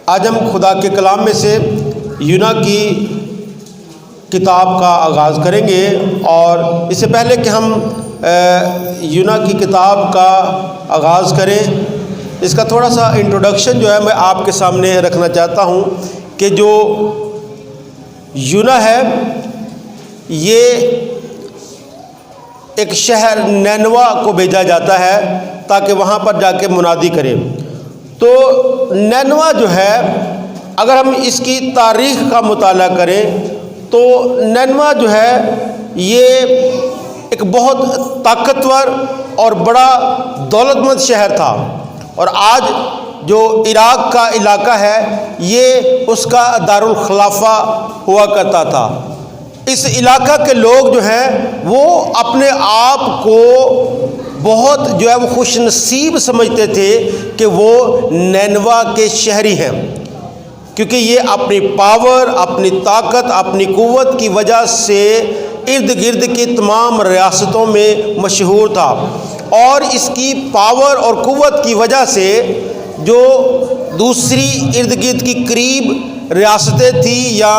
آج ہم خدا کے کلام میں سے یونا کی کتاب کا آغاز کریں گے، اور اس سے پہلے کہ ہم یونا کی کتاب کا آغاز کریں، اس کا تھوڑا سا انٹروڈکشن جو ہے میں آپ کے سامنے رکھنا چاہتا ہوں کہ جو یونا ہے یہ ایک شہر نینوا کو بھیجا جاتا ہے تاکہ وہاں پر جا کے منادی کرے۔ تو نینوا جو ہے، اگر ہم اس کی تاریخ کا مطالعہ کریں تو نینوا جو ہے یہ ایک بہت طاقتور اور بڑا دولت مند شہر تھا، اور آج جو عراق کا علاقہ ہے یہ اس کا دارالخلافہ ہوا کرتا تھا۔ اس علاقہ کے لوگ جو ہیں وہ اپنے آپ کو بہت جو ہے وہ خوش نصیب سمجھتے تھے کہ وہ نینوا کے شہری ہیں، کیونکہ یہ اپنی پاور، اپنی طاقت، اپنی قوت کی وجہ سے ارد گرد کی تمام ریاستوں میں مشہور تھا، اور اس کی پاور اور قوت کی وجہ سے جو دوسری ارد گرد کی قریب ریاستیں تھیں یا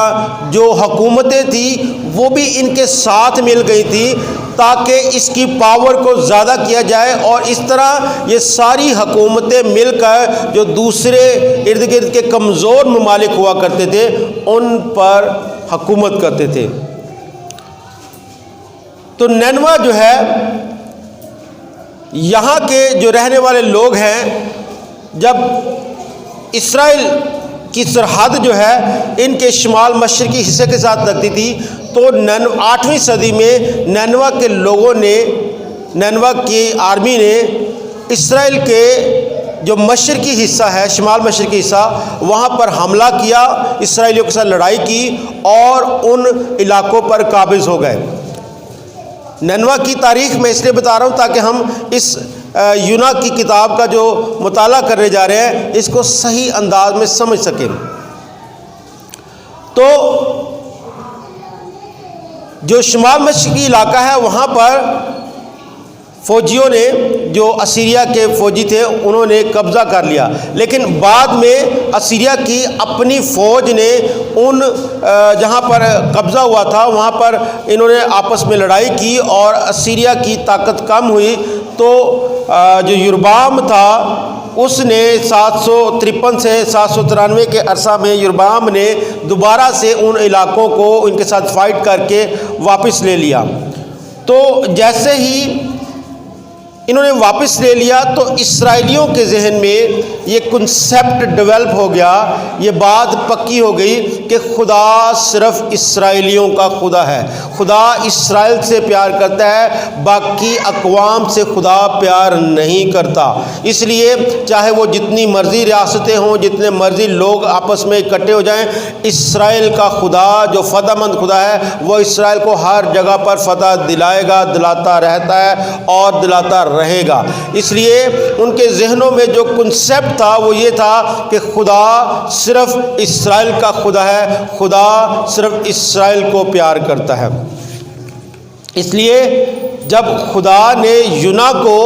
جو حکومتیں تھیں وہ بھی ان کے ساتھ مل گئی تھی تاکہ اس کی پاور کو زیادہ کیا جائے، اور اس طرح یہ ساری حکومتیں مل کر جو دوسرے ارد گرد کے کمزور ممالک ہوا کرتے تھے ان پر حکومت کرتے تھے۔ تو نینوا جو ہے، یہاں کے جو رہنے والے لوگ ہیں، جب اسرائیل کی سرحد جو ہے ان کے شمال مشرقی حصے کے ساتھ لگتی تھی، تو 8ویں صدی میں نینوا کے لوگوں نے، نینوا کی آرمی نے اسرائیل کے جو مشرقی حصہ ہے، شمال مشرقی حصہ، وہاں پر حملہ کیا، اسرائیلیوں کے ساتھ لڑائی کی اور ان علاقوں پر قابض ہو گئے۔ نینوا کی تاریخ میں اس لیے بتا رہا ہوں تاکہ ہم اس یونا کی کتاب کا جو مطالعہ کرنے جا رہے ہیں اس کو صحیح انداز میں سمجھ سکیں۔ تو جو شمال مشرقی علاقہ ہے وہاں پر فوجیوں نے، جو اسیریا کے فوجی تھے، انہوں نے قبضہ کر لیا، لیکن بعد میں اسیریا کی اپنی فوج نے ان جہاں پر قبضہ ہوا تھا وہاں پر انہوں نے آپس میں لڑائی کی اور اسیریا کی طاقت کم ہوئی، تو جو یربعام تھا اس نے 753 سے 793 کے عرصہ میں یربعام نے دوبارہ سے ان علاقوں کو ان کے ساتھ فائٹ کر کے واپس لے لیا۔ تو جیسے ہی انہوں نے واپس لے لیا تو اسرائیلیوں کے ذہن میں یہ کنسیپٹ ڈیولپ ہو گیا، یہ بات پکی ہو گئی کہ خدا صرف اسرائیلیوں کا خدا ہے، خدا اسرائیل سے پیار کرتا ہے، باقی اقوام سے خدا پیار نہیں کرتا۔ اس لیے چاہے وہ جتنی مرضی ریاستیں ہوں، جتنے مرضی لوگ آپس میں اکٹھے ہو جائیں، اسرائیل کا خدا جو فتح مند خدا ہے وہ اسرائیل کو ہر جگہ پر فتح دلائے گا، دلاتا رہتا ہے اور دلاتا رہے گا۔ اس لیے ان کے ذہنوں میں جو کنسیپٹ تھا وہ یہ تھا کہ خدا صرف اسرائیل کا خدا ہے، خدا صرف اسرائیل کو پیار کرتا ہے۔ اس لیے جب خدا نے یونا کو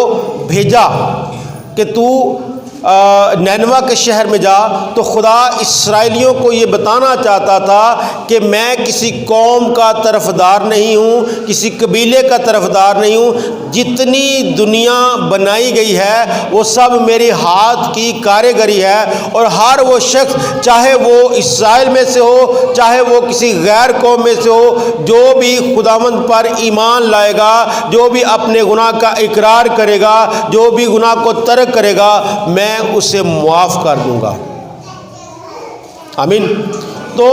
بھیجا کہ تو نینوا کے شہر میں جا، تو خدا اسرائیلیوں کو یہ بتانا چاہتا تھا کہ میں کسی قوم کا طرفدار نہیں ہوں، کسی قبیلے کا طرفدار نہیں ہوں، جتنی دنیا بنائی گئی ہے وہ سب میری ہاتھ کی کاریگری ہے، اور ہر وہ شخص چاہے وہ اسرائیل میں سے ہو چاہے وہ کسی غیر قوم میں سے ہو، جو بھی خداوند پر ایمان لائے گا، جو بھی اپنے گناہ کا اقرار کرے گا، جو بھی گناہ کو ترک کرے گا، میں اسے معاف کر دوں گا۔ آمین۔ تو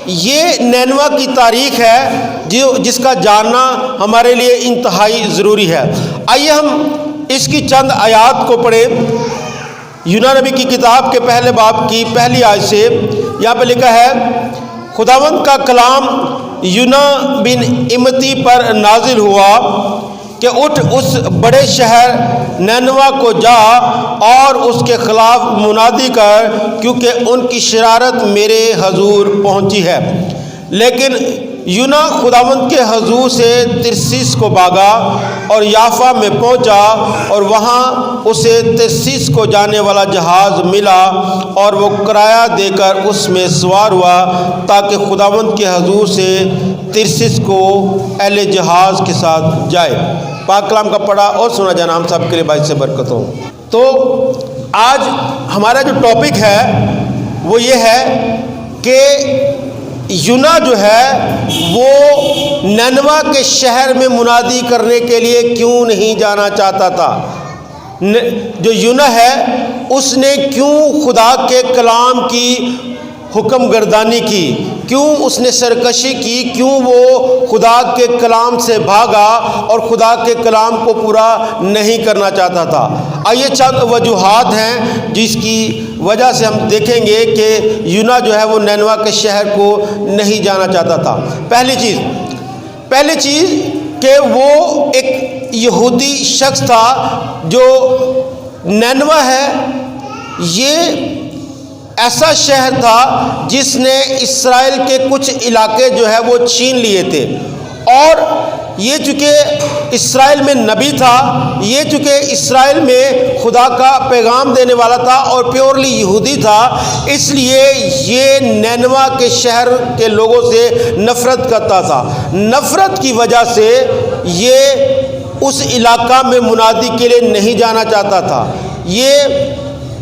یہ نینوا کی تاریخ ہے جس کا جاننا ہمارے لیے انتہائی ضروری ہے۔ آئیے ہم اس کی چند آیات کو پڑھیں۔ یونا نبی کی کتاب کے پہلے باب کی پہلی آیت سے یہاں پہ لکھا ہے، خداوند کا کلام یونا بن امتی پر نازل ہوا کہ اٹھ اس بڑے شہر نینوا کو جا اور اس کے خلاف منادی کر، کیونکہ ان کی شرارت میرے حضور پہنچی ہے۔ لیکن یونا خداوند کے حضور سے ترسیس کو بھاگا اور یافا میں پہنچا، اور وہاں اسے ترسیس کو جانے والا جہاز ملا، اور وہ کرایہ دے کر اس میں سوار ہوا تاکہ خداوند کے حضور سے ترسیس کو اہل جہاز کے ساتھ جائے۔ پاک کلام کا پڑھا اور سنا جانا ہم سب کے لیے باعث برکت ہو۔ تو آج ہمارا جو ٹاپک ہے وہ یہ ہے کہ یونا جو ہے وہ نینوا کے شہر میں منادی کرنے کے لیے کیوں نہیں جانا چاہتا تھا۔ جو یونا ہے اس نے کیوں خدا کے کلام کی حکم گردانی کی، کیوں اس نے سرکشی کی، کیوں وہ خدا کے کلام سے بھاگا اور خدا کے کلام کو پورا نہیں کرنا چاہتا تھا۔ آئیے چند وجوہات ہیں جس کی وجہ سے ہم دیکھیں گے کہ یونا جو ہے وہ نینوا کے شہر کو نہیں جانا چاہتا تھا۔ پہلی چیز کہ وہ ایک یہودی شخص تھا۔ جو نینوا ہے یہ ایسا شہر تھا جس نے اسرائیل کے کچھ علاقے جو ہے وہ چھین لیے تھے، اور یہ چونکہ اسرائیل میں نبی تھا، یہ چونکہ اسرائیل میں خدا کا پیغام دینے والا تھا اور پیورلی یہودی تھا، اس لیے یہ نینوا کے شہر کے لوگوں سے نفرت کرتا تھا۔ نفرت کی وجہ سے یہ اس علاقہ میں منادی کے لیے نہیں جانا چاہتا تھا۔ یہ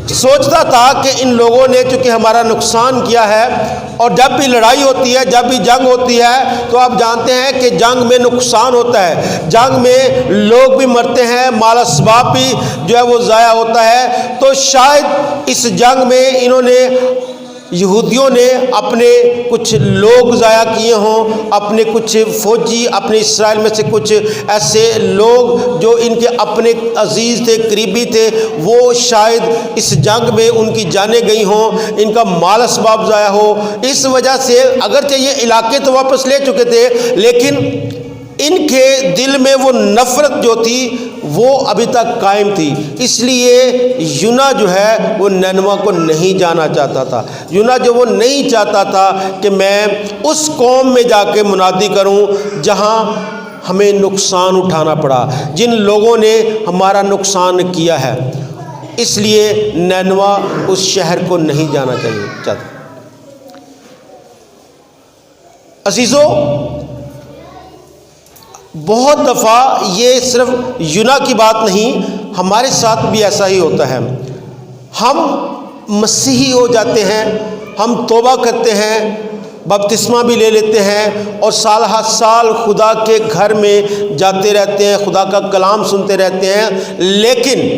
سوچتا تھا کہ ان لوگوں نے چونکہ ہمارا نقصان کیا ہے، اور جب بھی لڑائی ہوتی ہے، جب بھی جنگ ہوتی ہے، تو آپ جانتے ہیں کہ جنگ میں نقصان ہوتا ہے، جنگ میں لوگ بھی مرتے ہیں، مال اسباب بھی جو ہے وہ ضائع ہوتا ہے۔ تو شاید اس جنگ میں یہودیوں نے اپنے کچھ لوگ ضائع کیے ہوں، اپنے کچھ فوجی، اپنے اسرائیل میں سے کچھ ایسے لوگ جو ان کے اپنے عزیز تھے، قریبی تھے، وہ شاید اس جنگ میں ان کی جانیں گئی ہوں، ان کا مال اسباب ضائع ہو۔ اس وجہ سے اگرچہ یہ علاقے تو واپس لے چکے تھے، لیکن ان کے دل میں وہ نفرت جو تھی وہ ابھی تک قائم تھی۔ اس لیے یونا جو ہے وہ نینوا کو نہیں جانا چاہتا تھا۔ یونا جو وہ نہیں چاہتا تھا کہ میں اس قوم میں جا کے منادی کروں جہاں ہمیں نقصان اٹھانا پڑا، جن لوگوں نے ہمارا نقصان کیا ہے۔ اس لیے نینوا اس شہر کو نہیں جانا چاہتا۔ عزیزو، بہت دفعہ یہ صرف یونا کی بات نہیں، ہمارے ساتھ بھی ایسا ہی ہوتا ہے۔ ہم مسیحی ہو جاتے ہیں، ہم توبہ کرتے ہیں، بپتسمہ بھی لے لیتے ہیں، اور سال ہر سال خدا کے گھر میں جاتے رہتے ہیں، خدا کا کلام سنتے رہتے ہیں، لیکن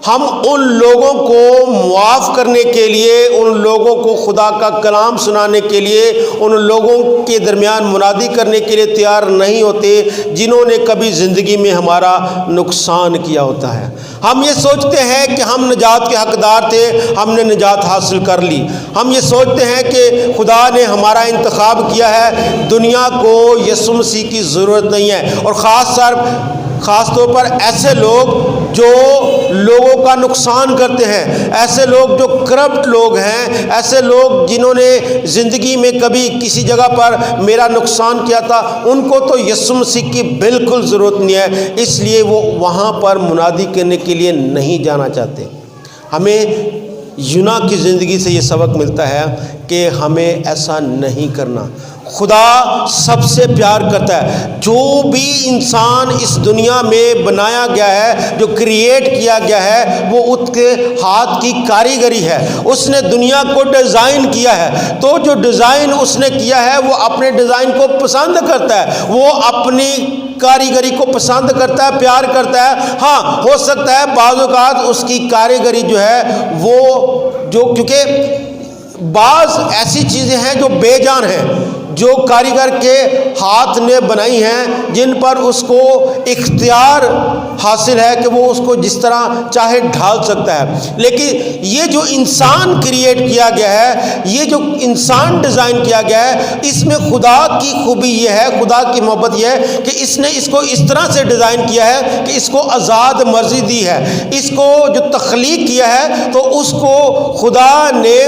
ہم ان لوگوں کو معاف کرنے کے لیے، ان لوگوں کو خدا کا کلام سنانے کے لیے، ان لوگوں کے درمیان منادی کرنے کے لیے تیار نہیں ہوتے جنہوں نے کبھی زندگی میں ہمارا نقصان کیا ہوتا ہے۔ ہم یہ سوچتے ہیں کہ ہم نجات کے حقدار تھے، ہم نے نجات حاصل کر لی۔ ہم یہ سوچتے ہیں کہ خدا نے ہمارا انتخاب کیا ہے، دنیا کو یسوع مسیح کی ضرورت نہیں ہے۔ اور خاص طور پر ایسے لوگ جو لوگوں کا نقصان کرتے ہیں، ایسے لوگ جو کرپٹ لوگ ہیں، ایسے لوگ جنہوں نے زندگی میں کبھی کسی جگہ پر میرا نقصان کیا تھا، ان کو تو یسوع مسیح کی بالکل ضرورت نہیں ہے، اس لیے وہ وہاں پر منادی کرنے کے لیے نہیں جانا چاہتے۔ ہمیں یونا کی زندگی سے یہ سبق ملتا ہے کہ ہمیں ایسا نہیں کرنا۔ خدا سب سے پیار کرتا ہے۔ جو بھی انسان اس دنیا میں بنایا گیا ہے، جو کریٹ کیا گیا ہے، وہ اس کے ہاتھ کی کاریگری ہے۔ اس نے دنیا کو ڈیزائن کیا ہے، تو جو ڈیزائن اس نے کیا ہے وہ اپنے ڈیزائن کو پسند کرتا ہے، وہ اپنی کاریگری کو پسند کرتا ہے، پیار کرتا ہے۔ ہاں، ہو سکتا ہے بعض اوقات اس کی کاریگری جو ہے کیونکہ بعض ایسی چیزیں ہیں جو بے جان ہیں، جو کاریگر کے ہاتھ نے بنائی ہیں، جن پر اس کو اختیار حاصل ہے کہ وہ اس کو جس طرح چاہے ڈھال سکتا ہے۔ لیکن یہ جو انسان کریٹ کیا گیا ہے، یہ جو انسان ڈیزائن کیا گیا ہے، اس میں خدا کی خوبی یہ ہے، خدا کی محبت یہ ہے کہ اس نے اس کو اس طرح سے ڈیزائن کیا ہے کہ اس کو آزاد مرضی دی ہے۔ اس کو جو تخلیق کیا ہے تو اس کو خدا نے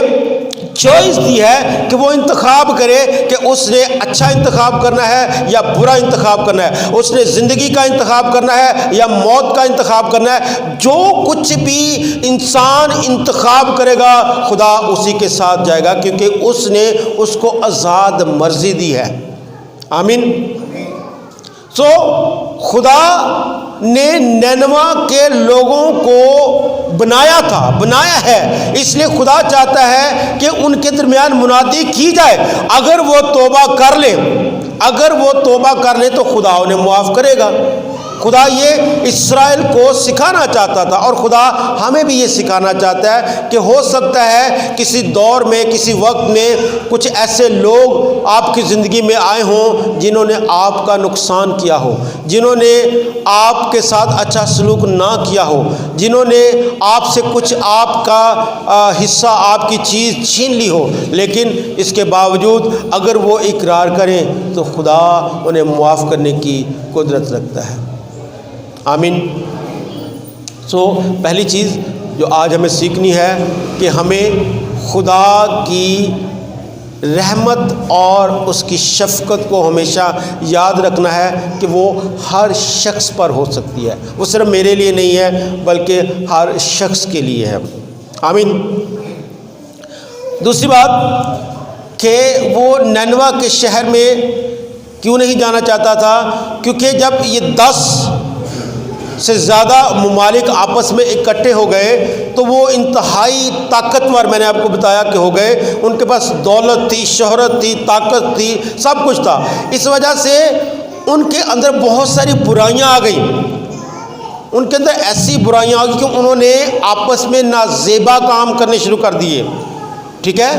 چوائس دی ہے کہ وہ انتخاب کرے کہ اس نے اچھا انتخاب کرنا ہے یا برا انتخاب کرنا ہے، اس نے زندگی کا انتخاب کرنا ہے یا موت کا انتخاب کرنا ہے۔ جو کچھ بھی انسان انتخاب کرے گا خدا اسی کے ساتھ جائے گا، کیونکہ اس نے اس کو آزاد مرضی دی ہے۔ آمین۔ خدا نے نینوا کے لوگوں کو بنایا ہے، اس لیے خدا چاہتا ہے کہ ان کے درمیان منادی کی جائے۔ اگر وہ توبہ کر لیں تو خدا انہیں معاف کرے گا۔ خدا یہ اسرائیل کو سکھانا چاہتا تھا، اور خدا ہمیں بھی یہ سکھانا چاہتا ہے کہ ہو سکتا ہے کسی دور میں، کسی وقت میں کچھ ایسے لوگ آپ کی زندگی میں آئے ہوں جنہوں نے آپ کا نقصان کیا ہو، جنہوں نے آپ کے ساتھ اچھا سلوک نہ کیا ہو، جنہوں نے آپ سے کچھ آپ کا حصہ، آپ کی چیز چھین لی ہو، لیکن اس کے باوجود اگر وہ اقرار کریں تو خدا انہیں معاف کرنے کی قدرت رکھتا ہے۔ آمین۔ پہلی چیز جو آج ہمیں سیکھنی ہے کہ ہمیں خدا کی رحمت اور اس کی شفقت کو ہمیشہ یاد رکھنا ہے کہ وہ ہر شخص پر ہو سکتی ہے، وہ صرف میرے لیے نہیں ہے بلکہ ہر شخص کے لیے ہے۔ آمین۔ دوسری بات کہ وہ نینوا کے شہر میں کیوں نہیں جانا چاہتا تھا؟ کیونکہ جب یہ 10 سے زیادہ ممالک آپس میں اکٹھے ہو گئے تو وہ انتہائی طاقتور، میں نے آپ کو بتایا کہ ہو گئے، ان کے پاس دولت تھی، شہرت تھی، طاقت تھی، سب کچھ تھا۔ اس وجہ سے ان کے اندر بہت ساری برائیاں آ گئیں، ان کے اندر ایسی برائیاں آ گئی کہ انہوں نے آپس میں نازیبا کام کرنے شروع کر دیے۔ ٹھیک ہے،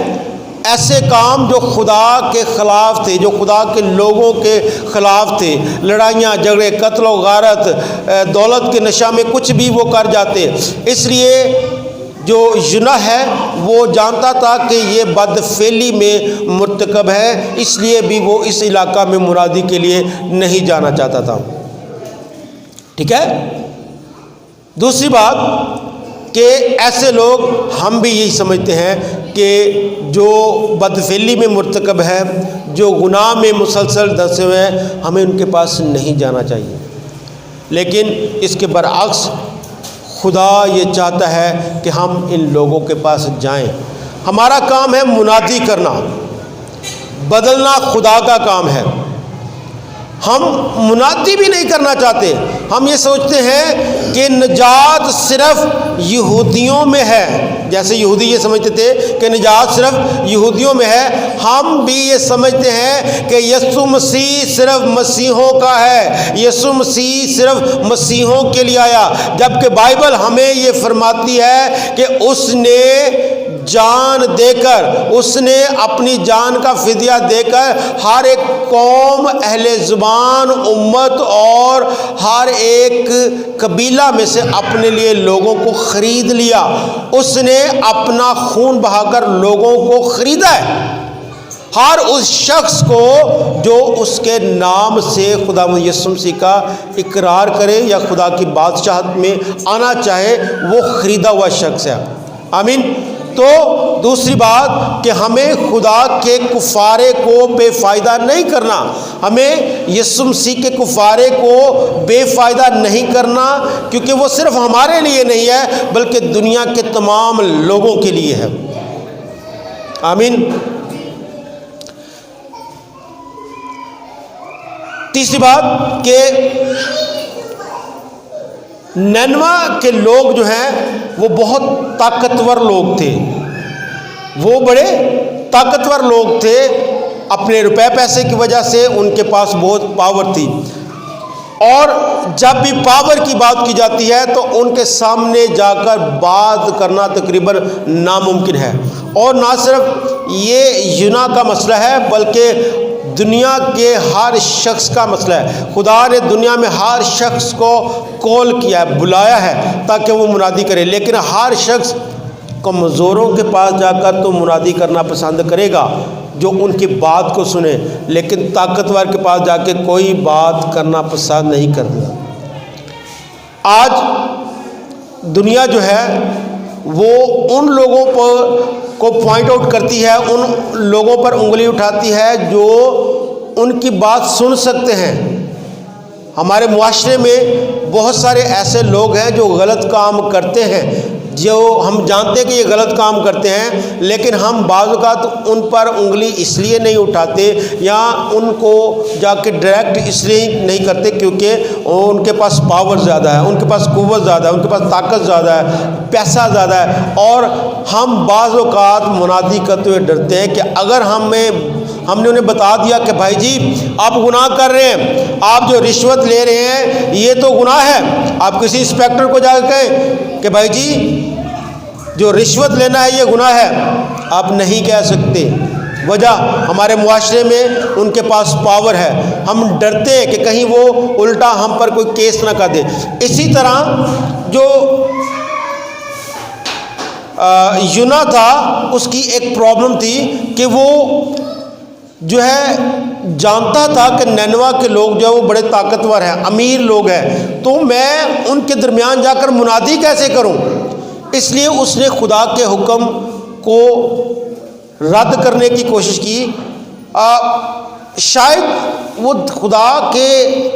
ایسے کام جو خدا کے خلاف تھے، جو خدا کے لوگوں کے خلاف تھے، لڑائیاں جھگڑے، قتل و غارت، دولت کے نشہ میں کچھ بھی وہ کر جاتے۔ اس لیے جو یونا ہے وہ جانتا تھا کہ یہ بدفعلی میں مرتکب ہے، اس لیے بھی وہ اس علاقہ میں منادی کے لیے نہیں جانا چاہتا تھا۔ ٹھیک ہے۔ دوسری بات کہ ایسے لوگ، ہم بھی یہی سمجھتے ہیں کہ جو بدفعلی میں مرتکب ہے، جو گناہ میں مسلسل دھسے ہوئے ہیں، ہمیں ان کے پاس نہیں جانا چاہیے۔ لیکن اس کے برعکس خدا یہ چاہتا ہے کہ ہم ان لوگوں کے پاس جائیں۔ ہمارا کام ہے منادی کرنا، بدلنا خدا کا کام ہے۔ ہم منادی بھی نہیں کرنا چاہتے، ہم یہ سوچتے ہیں کہ نجات صرف یہودیوں میں ہے، جیسے یہودی یہ سمجھتے تھے کہ نجات صرف یہودیوں میں ہے، ہم بھی یہ سمجھتے ہیں کہ یسوع مسیح صرف مسیحوں کا ہے، یسوع مسیح صرف مسیحوں کے لیے آیا، جبکہ بائبل ہمیں یہ فرماتی ہے کہ اس نے جان دے کر، اس نے اپنی جان کا فدیہ دے کر ہر ایک قوم، اہل زبان، امت اور ہر ایک قبیلہ میں سے اپنے لیے لوگوں کو خرید لیا۔ اس نے اپنا خون بہا کر لوگوں کو خریدا ہے، ہر اس شخص کو جو اس کے نام سے خدا یسوع مسیح کا اقرار کرے یا خدا کی بادشاہت میں آنا چاہے، وہ خریدا ہوا شخص ہے۔ آمین۔ تو دوسری بات کہ ہمیں خدا کے کفارے کو بے فائدہ نہیں کرنا، ہمیں یسوع مسیح کے کفارے کو بے فائدہ نہیں کرنا، کیونکہ وہ صرف ہمارے لیے نہیں ہے بلکہ دنیا کے تمام لوگوں کے لیے ہے۔ آمین۔ تیسری بات کہ نینوا کے لوگ جو ہیں وہ بہت طاقتور لوگ تھے، وہ بڑے طاقتور لوگ تھے، اپنے روپے پیسے کی وجہ سے ان کے پاس بہت پاور تھی، اور جب بھی پاور کی بات کی جاتی ہے تو ان کے سامنے جا کر بات کرنا تقریباً ناممکن ہے۔ اور نہ صرف یہ یونا کا مسئلہ ہے بلکہ دنیا کے ہر شخص کا مسئلہ ہے۔ خدا نے دنیا میں ہر شخص کو کال کیا ہے، بلایا ہے تاکہ وہ منادی کرے، لیکن ہر شخص کمزوروں کے پاس جا کر تو منادی کرنا پسند کرے گا جو ان کی بات کو سنے، لیکن طاقتور کے پاس جا کے کوئی بات کرنا پسند نہیں کرتا۔ آج دنیا جو ہے وہ ان لوگوں کو پوائنٹ آؤٹ کرتی ہے، ان لوگوں پر انگلی اٹھاتی ہے جو ان کی بات سن سکتے ہیں۔ ہمارے معاشرے میں بہت سارے ایسے لوگ ہیں جو غلط کام کرتے ہیں، جو ہم جانتے ہیں کہ یہ غلط کام کرتے ہیں، لیکن ہم بعض اوقات ان پر انگلی اس لیے نہیں اٹھاتے یا ان کو جا کے ڈائریکٹ اس لیے نہیں کرتے کیونکہ ان کے پاس پاور زیادہ ہے، ان کے پاس قوت زیادہ ہے، ان کے پاس طاقت زیادہ ہے، پیسہ زیادہ ہے، اور ہم بعض اوقات منادی کرتے ہوئے ڈرتے ہیں کہ اگر ہم نے انہیں بتا دیا کہ بھائی جی آپ گناہ کر رہے ہیں، آپ جو رشوت لے رہے ہیں یہ تو گناہ ہے، آپ کسی انسپیکٹر کو جا کے کہیں کہ بھائی جی جو رشوت لینا ہے یہ گناہ ہے، آپ نہیں کہہ سکتے۔ وجہ ہمارے معاشرے میں ان کے پاس پاور ہے، ہم ڈرتے ہیں کہ کہیں وہ الٹا ہم پر کوئی کیس نہ کر دے۔ اسی طرح جو یونا تھا اس کی ایک پرابلم تھی کہ وہ جو ہے جانتا تھا کہ نینوا کے لوگ جو ہے وہ بڑے طاقتور ہیں، امیر لوگ ہیں، تو میں ان کے درمیان جا کر منادی کیسے کروں؟ اس لیے اس نے خدا کے حکم کو رد کرنے کی کوشش کی۔ شاید وہ خدا کے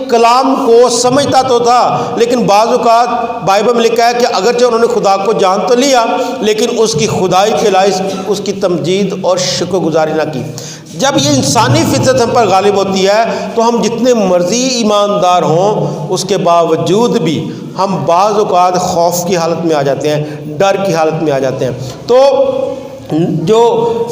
کلام کو سمجھتا تو تھا، لیکن بعض اوقات بائبل میں لکھا ہے کہ اگرچہ انہوں نے خدا کو جان تو لیا لیکن اس کی خدائی کے لائق اس کی تمجید اور شکر گزاری نہ کی۔ جب یہ انسانی فطرت ہم پر غالب ہوتی ہے تو ہم جتنے مرضی ایماندار ہوں اس کے باوجود بھی ہم بعض اوقات خوف کی حالت میں آ جاتے ہیں، ڈر کی حالت میں آ جاتے ہیں۔ تو جو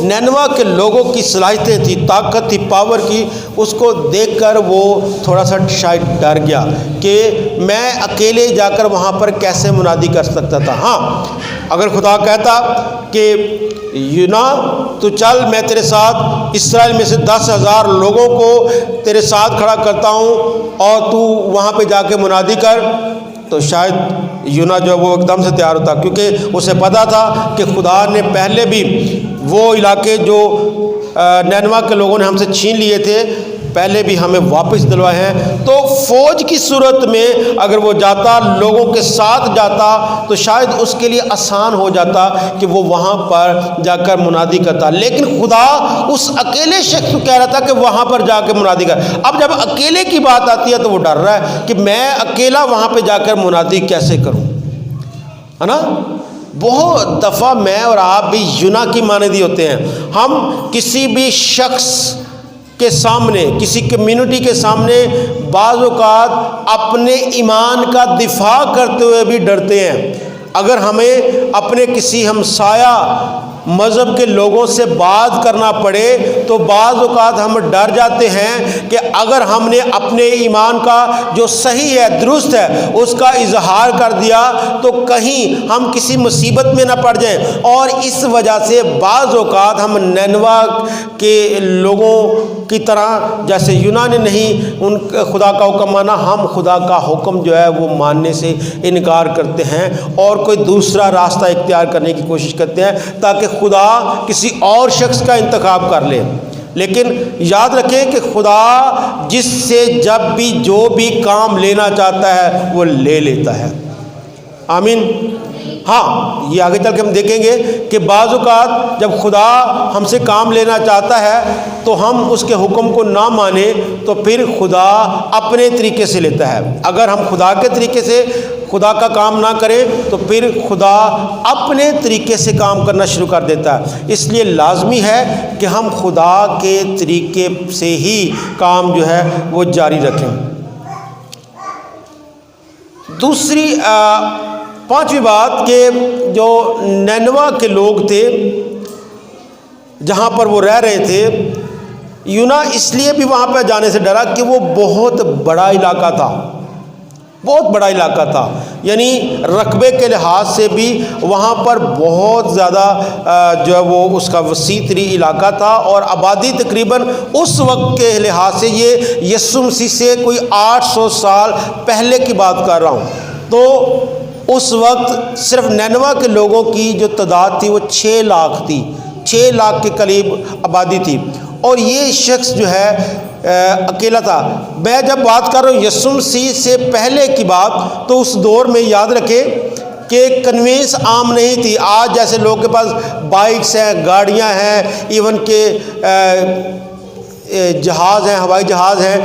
نینوا کے لوگوں کی صلاحیتیں تھی، طاقت تھی، پاور کی، اس کو دیکھ کر وہ تھوڑا سا شاید ڈر گیا کہ میں اکیلے جا کر وہاں پر کیسے منادی کر سکتا تھا۔ ہاں اگر خدا کہتا کہ یونا تو چل میں تیرے ساتھ اسرائیل میں سے 10,000 لوگوں کو تیرے ساتھ کھڑا کرتا ہوں اور تو وہاں پہ جا کے منادی کر، تو شاید یونا جو وہ ایک دم سے تیار ہوتا، کیونکہ اسے پتا تھا کہ خدا نے پہلے بھی وہ علاقے جو نینوا کے لوگوں نے ہم سے چھین لیے تھے پہلے بھی ہمیں واپس دلوائے ہیں۔ تو فوج کی صورت میں اگر وہ جاتا، لوگوں کے ساتھ جاتا، تو شاید اس کے لیے آسان ہو جاتا کہ وہ وہاں پر جا کر منادی کرتا، لیکن خدا اس اکیلے شخص کو کہہ رہا تھا کہ وہاں پر جا کے منادی کر۔ اب جب اکیلے کی بات آتی ہے تو وہ ڈر رہا ہے کہ میں اکیلا وہاں پہ جا کر منادی کیسے کروں، ہے نا۔ بہت دفعہ میں اور آپ بھی یونا کی مانندی ہوتے ہیں، ہم کسی بھی شخص کے سامنے، کسی کمیونٹی کے سامنے بعض اوقات اپنے ایمان کا دفاع کرتے ہوئے بھی ڈرتے ہیں۔ اگر ہمیں اپنے کسی ہمسایہ مذہب کے لوگوں سے بات کرنا پڑے تو بعض اوقات ہم ڈر جاتے ہیں کہ اگر ہم نے اپنے ایمان کا جو صحیح ہے، درست ہے، اس کا اظہار کر دیا تو کہیں ہم کسی مصیبت میں نہ پڑ جائیں، اور اس وجہ سے بعض اوقات ہم نینوا کے لوگوں کی طرح جیسے یونا نے نہیں ان خدا کا حکم مانا، ہم خدا کا حکم جو ہے وہ ماننے سے انکار کرتے ہیں اور کوئی دوسرا راستہ اختیار کرنے کی کوشش کرتے ہیں تاکہ خدا کسی اور شخص کا انتخاب کر لے۔ لیکن یاد رکھیں کہ خدا جس سے جب بھی جو بھی کام لینا چاہتا ہے وہ لے لیتا ہے۔ آمین۔ ہاں یہ آگے چل کے ہم دیکھیں گے کہ بعض اوقات جب خدا ہم سے کام لینا چاہتا ہے تو ہم اس کے حکم کو نہ مانیں تو پھر خدا اپنے طریقے سے لیتا ہے۔ اگر ہم خدا کے طریقے سے خدا کا کام نہ کریں تو پھر خدا اپنے طریقے سے کام کرنا شروع کر دیتا ہے۔ اس لیے لازمی ہے کہ ہم خدا کے طریقے سے ہی کام جو ہے وہ جاری رکھیں۔ دوسری پانچویں بات کہ جو نینوا کے لوگ تھے جہاں پر وہ رہ رہے تھے، یونا اس لیے بھی وہاں پہ جانے سے ڈرا کہ وہ بہت بڑا علاقہ تھا، بہت بڑا علاقہ تھا، یعنی رقبے کے لحاظ سے بھی وہاں پر بہت زیادہ جو ہے وہ اس کا وسیع تری علاقہ تھا، اور آبادی تقریباً اس وقت کے لحاظ سے یہ یسوع مسیح سے کوئی 800 سال پہلے کی بات کر رہا ہوں، تو اس وقت صرف نینوا کے لوگوں کی جو تعداد تھی وہ 6 لاکھ تھی، 6 لاکھ کے قریب آبادی تھی، اور یہ شخص جو ہے اکیلا تھا۔ میں جب بات کر رہا ہوں یسوع مسیح سے پہلے کی بات تو اس دور میں یاد رکھے کہ کنوینس عام نہیں تھی. آج جیسے لوگوں کے پاس بائکس ہیں, گاڑیاں ہیں, ایون کہ جہاز ہیں, ہوائی جہاز ہیں,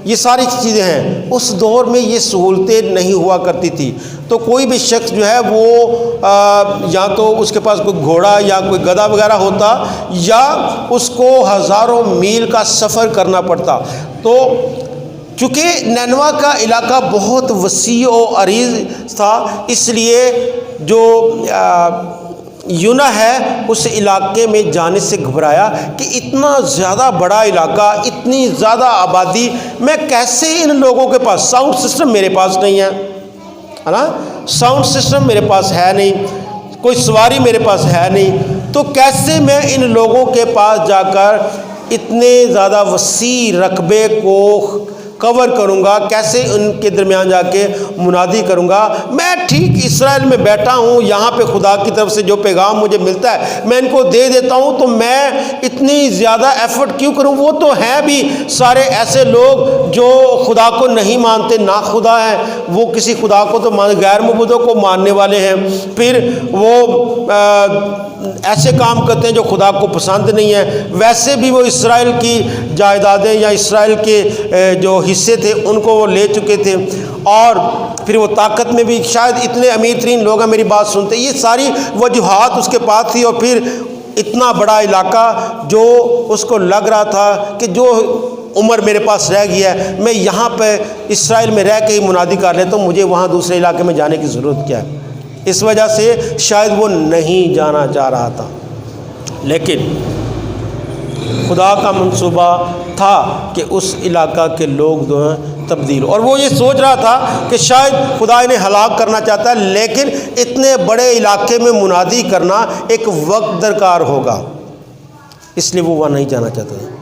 یہ ساری چیزیں ہیں. اس دور میں یہ سہولتیں نہیں ہوا کرتی تھی. تو کوئی بھی شخص جو ہے وہ یا تو اس کے پاس کوئی گھوڑا یا کوئی گدھا وغیرہ ہوتا, یا اس کو ہزاروں میل کا سفر کرنا پڑتا. تو چونکہ نینوا کا علاقہ بہت وسیع و عریض تھا, اس لیے جو یونا ہے اس علاقے میں جانے سے گھبرایا کہ اتنا زیادہ بڑا علاقہ, اتنی زیادہ آبادی, میں کیسے ان لوگوں کے پاس, ساؤنڈ سسٹم میرے پاس نہیں ہے نا, ساؤنڈ سسٹم میرے پاس ہے نہیں, کوئی سواری میرے پاس ہے نہیں, تو کیسے میں ان لوگوں کے پاس جا کر اتنے زیادہ وسیع رقبے کو کور کروں گا, کیسے ان کے درمیان جا کے منادی کروں گا. میں ٹھیک اسرائیل میں بیٹھا ہوں, یہاں پہ خدا کی طرف سے جو پیغام مجھے ملتا ہے میں ان کو دے دیتا ہوں, تو میں اتنی زیادہ ایفرٹ کیوں کروں. وہ تو ہیں بھی سارے ایسے لوگ جو خدا کو نہیں مانتے, نا خدا ہیں, وہ کسی خدا کو تو غیر معبودوں کو ماننے والے ہیں, پھر وہ ایسے کام کرتے ہیں جو خدا کو پسند نہیں ہے. ویسے بھی وہ اسرائیل کی جائیدادیں یا اسرائیل کے جو حصے تھے ان کو وہ لے چکے تھے, اور پھر وہ طاقت میں بھی شاید اتنے امیر ترین لوگ ہیں میری بات سنتے. یہ ساری وجوہات اس کے پاس تھی, اور پھر اتنا بڑا علاقہ جو اس کو لگ رہا تھا کہ جو عمر میرے پاس رہ گیا ہے, میں یہاں پہ اسرائیل میں رہ کے ہی منادی کر لیتا ہوں, مجھے وہاں دوسرے علاقے میں جانے کی ضرورت کیا ہے. اس وجہ سے شاید وہ نہیں جانا چاہ رہا تھا. لیکن خدا کا منصوبہ تھا کہ اس علاقہ کے لوگ جو ہیں تبدیل, اور وہ یہ سوچ رہا تھا کہ شاید خدا انہیں ہلاک کرنا چاہتا ہے, لیکن اتنے بڑے علاقے میں منادی کرنا ایک وقت درکار ہوگا, اس لیے وہ وہاں نہیں جانا چاہتا تھا.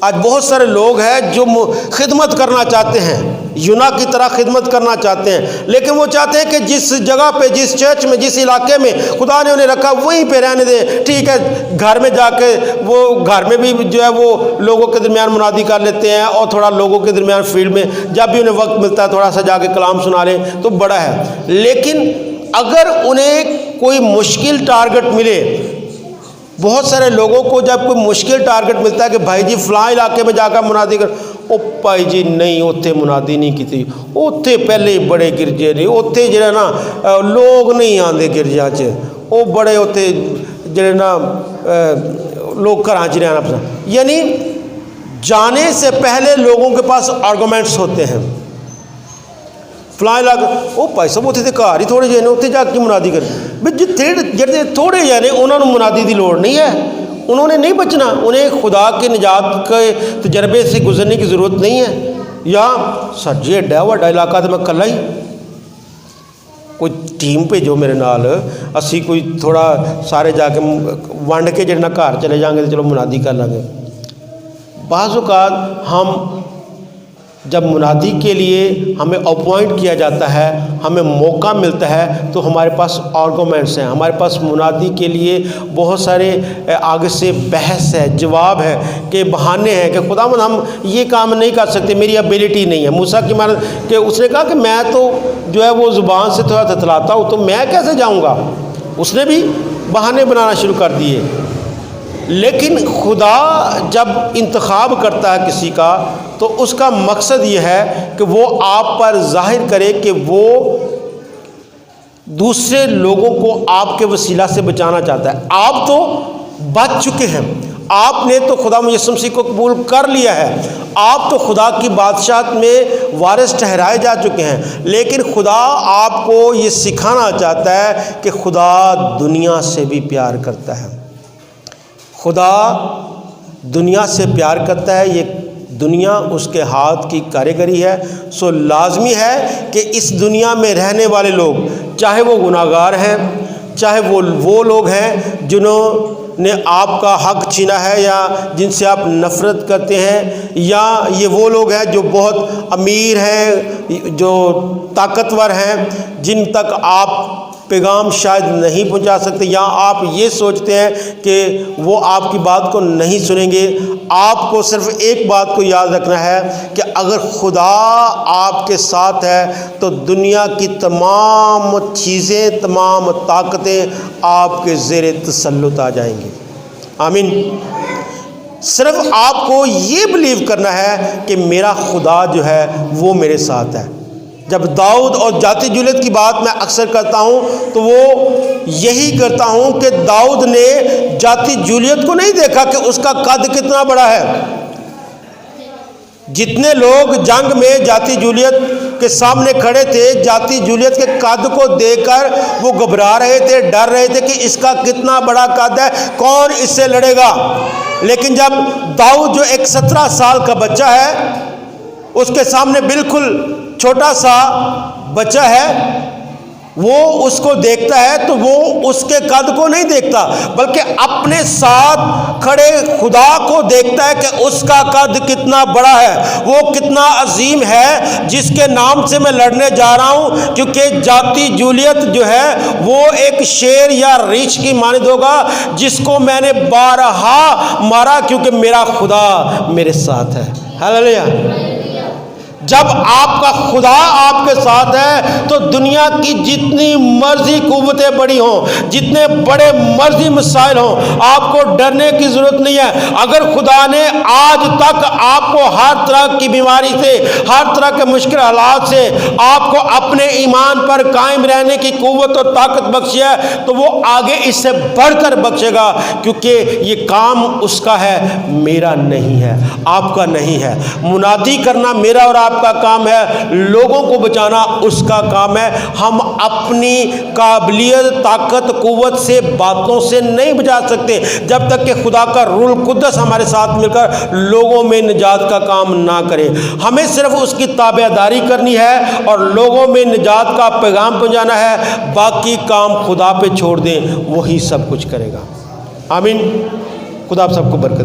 آج بہت سارے لوگ ہیں جو خدمت کرنا چاہتے ہیں, یونا کی طرح خدمت کرنا چاہتے ہیں, لیکن وہ چاہتے ہیں کہ جس جگہ پہ, جس چرچ میں, جس علاقے میں خدا نے انہیں رکھا وہیں پہ رہنے دیں. ٹھیک ہے, گھر میں جا کے وہ گھر میں بھی جو ہے وہ لوگوں کے درمیان منادی کر لیتے ہیں, اور تھوڑا لوگوں کے درمیان فیلڈ میں جب بھی انہیں وقت ملتا ہے تھوڑا سا جا کے کلام سنا لیں تو بڑا ہے. لیکن اگر انہیں کوئی مشکل ٹارگٹ ملے, بہت سارے لوگوں کو جب کوئی مشکل ٹارگٹ ملتا ہے کہ بھائی جی فلاں علاقے میں جا کر منادی کر, او بھائی جی نہیں اتنے منادی نہیں کی, اتنے پہلے ہی بڑے گرجے نے, اتنے جڑے نا لوگ نہیں آتے گرجا چ, وہ بڑے اتنے جڑے نا لوگ گھراں چ رہنا پسند. یعنی جانے سے پہلے لوگوں کے پاس آرگومنٹس ہوتے ہیں. فلاں علاقہ وہ بھائی صاحب اتنے تو گھر ہی تھوڑے جہے نے, اتنے جا کے منادی کر بھی جتنے تھوڑے جہے نے انہوں نے منادی کی لوڑ نہیں ہے, انہوں نے نہیں بچنا, انہیں خدا کے نجات کے تجربے سے گزرنے کی ضرورت نہیں ہے. یا سر جی ایڈا وڈا علاقہ تو میں کلا ہی, کوئی ٹیم بھیجو میرے نال, اسی کوئی تھوڑا سارے جا کے ونڈ کے جڑنا گھر چلے جائیں گے تو چلو منادی کر لیں گے. بعض اوقات ہم جب منادی کے لیے ہمیں اپوائنٹ کیا جاتا ہے, ہمیں موقع ملتا ہے, تو ہمارے پاس آرگومنٹس ہیں, ہمارے پاس منادی کے لیے بہت سارے آگے سے بحث ہے, جواب ہے, کہ بہانے ہیں کہ خداوند ہم یہ کام نہیں کر سکتے, میری ابیلٹی نہیں ہے. موسیٰ کی مانند کہ اس نے کہا کہ میں تو جو ہے وہ زبان سے تھوڑا تتلاتا ہوں, تو میں کیسے جاؤں گا. اس نے بھی بہانے بنانا شروع کر دیے. لیکن خدا جب انتخاب کرتا ہے کسی کا, تو اس کا مقصد یہ ہے کہ وہ آپ پر ظاہر کرے کہ وہ دوسرے لوگوں کو آپ کے وسیلہ سے بچانا چاہتا ہے. آپ تو بچ چکے ہیں, آپ نے تو خدا یسوع مسیح کو قبول کر لیا ہے, آپ تو خدا کی بادشاہت میں وارث ٹھہرائے جا چکے ہیں. لیکن خدا آپ کو یہ سکھانا چاہتا ہے کہ خدا دنیا سے بھی پیار کرتا ہے. خدا دنیا سے پیار کرتا ہے, یہ دنیا اس کے ہاتھ کی کاریگری ہے. سو لازمی ہے کہ اس دنیا میں رہنے والے لوگ, چاہے وہ گناہگار ہیں, چاہے وہ لوگ ہیں جنہوں نے آپ کا حق چھینا ہے یا جن سے آپ نفرت کرتے ہیں, یا یہ وہ لوگ ہیں جو بہت امیر ہیں, جو طاقتور ہیں, جن تک آپ پیغام شاید نہیں پہنچا سکتے, یا آپ یہ سوچتے ہیں کہ وہ آپ کی بات کو نہیں سنیں گے. آپ کو صرف ایک بات کو یاد رکھنا ہے کہ اگر خدا آپ کے ساتھ ہے تو دنیا کی تمام چیزیں، تمام طاقتیں آپ کے زیر تسلط آ جائیں گی۔ آمین۔ صرف آپ کو یہ بلیو کرنا ہے کہ میرا خدا جو ہے وہ میرے ساتھ ہے۔ جب داؤد اور جاتی جولیت کی بات میں اکثر کرتا ہوں تو وہ یہی کرتا ہوں کہ داؤد نے جاتی جولیت کو نہیں دیکھا کہ اس کا قد کتنا بڑا ہے۔ جتنے لوگ جنگ میں جاتی جولیت کے سامنے کھڑے تھے، جاتی جولیت کے قد کو دیکھ کر وہ گھبرا رہے تھے، ڈر رہے تھے کہ اس کا کتنا بڑا قد ہے، کون اس سے لڑے گا۔ لیکن جب داؤد جو ایک 17 سال کا بچہ ہے، اس کے سامنے بالکل چھوٹا سا بچہ ہے، وہ اس کو دیکھتا ہے تو وہ اس کے قد کو نہیں دیکھتا بلکہ اپنے ساتھ کھڑے خدا کو دیکھتا ہے کہ اس کا قد کتنا بڑا ہے، وہ کتنا عظیم ہے جس کے نام سے میں لڑنے جا رہا ہوں۔ کیونکہ جاتی جولیت جو ہے وہ ایک شیر یا ریچھ کی مانند ہوگا جس کو میں نے بارہا مارا، کیونکہ میرا خدا میرے ساتھ ہے۔ ہاللیلویا۔ جب آپ کا خدا آپ کے ساتھ ہے تو دنیا کی جتنی مرضی قوتیں بڑی ہوں، جتنے بڑے مرضی مسائل ہوں، آپ کو ڈرنے کی ضرورت نہیں ہے۔ اگر خدا نے آج تک آپ کو ہر طرح کی بیماری سے، ہر طرح کے مشکل حالات سے آپ کو اپنے ایمان پر قائم رہنے کی قوت اور طاقت بخشی ہے تو وہ آگے اس سے بڑھ کر بخشے گا، کیونکہ یہ کام اس کا ہے، میرا نہیں ہے، آپ کا نہیں ہے۔ منادی کرنا میرا اور آپ کا کام ہے، لوگوں کو بچانا اس کا کام ہے۔ ہم اپنی قابلیت، طاقت، قوت سے باتوں سے نہیں بچا سکتے جب تک کہ خدا کا روح القدس ہمارے ساتھ مل کر لوگوں میں نجات کا کام نہ کرے۔ ہمیں صرف اس کی تابعداری کرنی ہے اور لوگوں میں نجات کا پیغام پہنچانا ہے، باقی کام خدا پہ چھوڑ دیں، وہی سب کچھ کرے گا۔ آمین۔ خدا آپ سب کو برکت